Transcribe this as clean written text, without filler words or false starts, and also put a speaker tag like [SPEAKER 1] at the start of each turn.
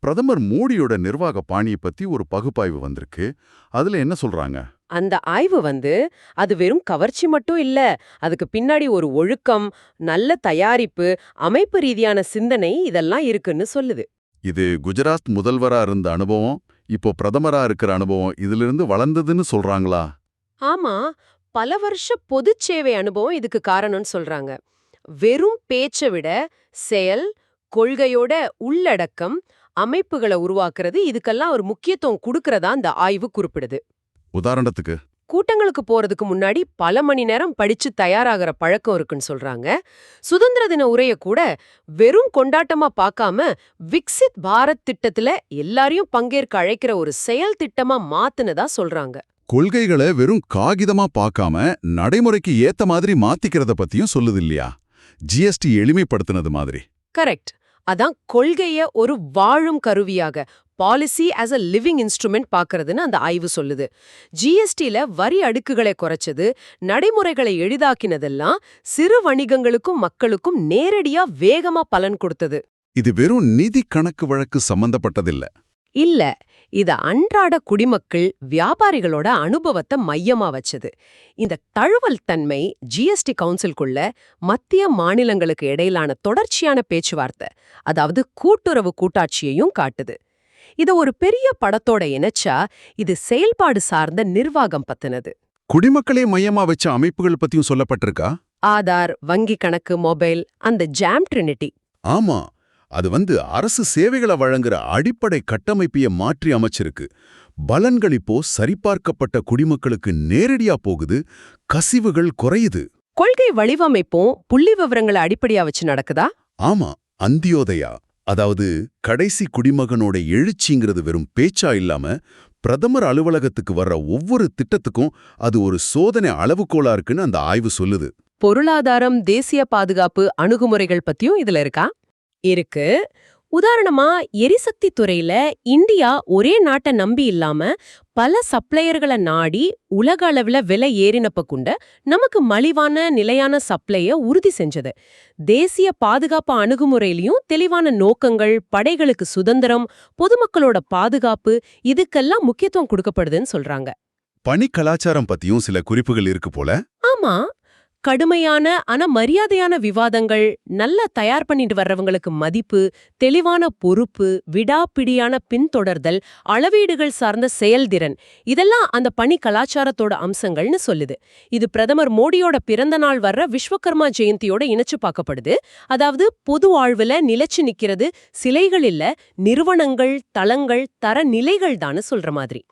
[SPEAKER 1] பிரதமர் மோடியோட நிர்வாக பாணியை பத்தி ஒரு பகுப்பாய்வு வந்திருக்கு. அதுல என்ன சொல்றாங்க?
[SPEAKER 2] அந்த ஆய்வு அது வெறும் கவர்ச்சி மட்டும் இல்ல, அதுக்கு பின்னாடி ஒரு ஒழுக்கம், நல்ல தயாரிப்பு, அமைப்பு ரீதியான சிந்தனை இதெல்லாம் இருக்குன்னு சொல்லுது.
[SPEAKER 1] இது குஜராத் முதல்வரா இருந்த அனுபவம், இப்போ பிரதமரா இருக்கிற அனுபவம் இதிலிருந்து வளர்ந்ததுன்னு சொல்றாங்களா?
[SPEAKER 2] ஆமா, பல வருஷ பொதுச் சேவை அனுபவம் இதுக்கு காரணம்னு சொல்றாங்க. வெறும் பேச்சை விட செயல், கொள்கையோட உள்ளடக்கம், அமைப்புகளை உருவாக்குறது இதுக்கெல்லாம் ஒரு முக்கியத்துவம் கொடுக்கறதா இந்த ஆய்வு குறிப்பிடுது.
[SPEAKER 1] உதாரணத்துக்கு
[SPEAKER 2] கூட்டங்களுக்கு போறதுக்கு முன்னாடி பல மணி நேரம் படிச்சு தயாராகிற பழக்கம் இருக்குன்னு சொல்றாங்க. சுதந்திர தின உரைய கூட வெறும் கொண்டாட்டமா பார்க்காம விக்சித் பாரத் திட்டத்துல எல்லாரையும் பங்கேற்க அழைக்கிற ஒரு செயல் திட்டமா மாத்துனதா சொல்றாங்க.
[SPEAKER 1] கொள்கைகளை வெறும் காகிதமா பார்க்காம நடைமுறைக்கு ஏத்த மாதிரி மாத்திக்கிறத பத்தியும் சொல்லுது இல்லையா? ஜிஎஸ்டி எளிமைப்படுத்தினது மாதிரி.
[SPEAKER 2] கரெக்ட். அதான் கொள்கைய ஒரு வாழும் கருவியாக, policy as a living instrument பார்க்கறதுன்னு அந்த ஆய்வு சொல்லுது. ஜிஎஸ்டில வரி அடுக்குகளை குறைச்சது, நடைமுறைகளை எளிதாக்கினதெல்லாம் சிறு வணிகங்களுக்கும் மக்களுக்கும் நேரடியா வேகமா பலன் கொடுத்தது.
[SPEAKER 1] இது வெறும் நிதி கணக்கு வழக்கு சம்பந்தப்பட்டதில்ல.
[SPEAKER 2] இல்ல, இது அன்றாட குடிமக்கள், வியாபாரிகளோட அனுபவத்தை மையமா வச்சது. இந்த தழுவல் தன்மை ஜிஎஸ்டி கவுன்சிலுக்குள்ள மத்திய மாநிலங்களுக்கு இடையிலான தொடர்ச்சியான பேச்சுவார்த்தை, அதாவது கூட்டுறவு கூட்டாட்சியையும் காட்டுது. இத ஒரு பெரிய படத்தோட இணைச்சா இது செயல்பாடு சார்ந்த நிர்வாகம் பத்தினது.
[SPEAKER 1] குடிமக்களே மையமா வச்ச அமைப்புகள் பத்தியும் சொல்லப்பட்டிருக்கா?
[SPEAKER 2] ஆதார், வங்கி கணக்கு, மொபைல், அந்த ஜாம் ட்ரினிட்டி.
[SPEAKER 1] ஆமா, அது அரசு சேவைகளை வழங்குற அடிப்படை கட்டமைப்பைய மாற்றி அமைச்சிருக்கு. பலன்கள் இப்போ சரிபார்க்கப்பட்ட குடிமக்களுக்கு நேரடியா போகுது, கசிவுகள் குறையுது.
[SPEAKER 2] கொள்கை வடிவமைப்பும் புள்ளி விவரங்களை அடிப்படையா வச்சு நடக்குதா?
[SPEAKER 1] ஆமா, அந்தியோதயா, அதாவது கடைசி குடிமகனோட எழுச்சிங்கிறது வெறும் பேச்சா இல்லாம பிரதமர் அலுவலகத்துக்கு வர்ற ஒவ்வொரு திட்டத்துக்கும் அது ஒரு சோதனை அளவுகோலா இருக்குன்னு அந்த ஆய்வு சொல்லுது.
[SPEAKER 2] பொருளாதாரம், தேசிய பாதுகாப்பு அணுகுமுறைகள் பத்தியும் இதுல இருக்கா? இருக்கு. உதாரணமா எரிசக்தி துறையில இந்தியா ஒரே நாட்டை நம்பி இல்லாம பல சப்ளையர்களை நாடி உலக அளவுல விலை ஏறினப்ப கூட நமக்கு மலிவான நிலையான சப்ளைய உறுதி செஞ்சது. தேசிய பாதுகாப்பு அணுகுமுறையிலையும் தெளிவான நோக்கங்கள், படைகளுக்கு சுதந்திரம், பொதுமக்களோட பாதுகாப்பு இதுக்கெல்லாம் முக்கியத்துவம் கொடுக்கப்படுதுன்னு சொல்றாங்க.
[SPEAKER 1] பணி கலாச்சாரம் பத்தியும் சில குறிப்புகள் இருக்கு போல.
[SPEAKER 2] ஆமா, கடுமையான ஆனா மரியாதையான விவாதங்கள், நல்லா தயார் பண்ணிட்டு வர்றவங்களுக்கு மதிப்பு, தெளிவான பொறுப்பு, விடாப்பிடியான பின்தொடர்தல், அளவீடுகள் சார்ந்த செயல்திறன் இதெல்லாம் அந்த பணி கலாச்சாரத்தோட அம்சங்கள்னு சொல்லுது. இது பிரதமர் மோடியோட பிறந்த நாள் வர்ற விஸ்வகர்மா ஜெயந்தியோட இணைச்சு பார்க்கப்படுது. அதாவது பொது வாழ்வுல நிலைச்சு நிக்கிறது சிலைகள் இல்ல, நிறுவனங்கள், தளங்கள், தர நிலைகள் தான்னு சொல்ற மாதிரி.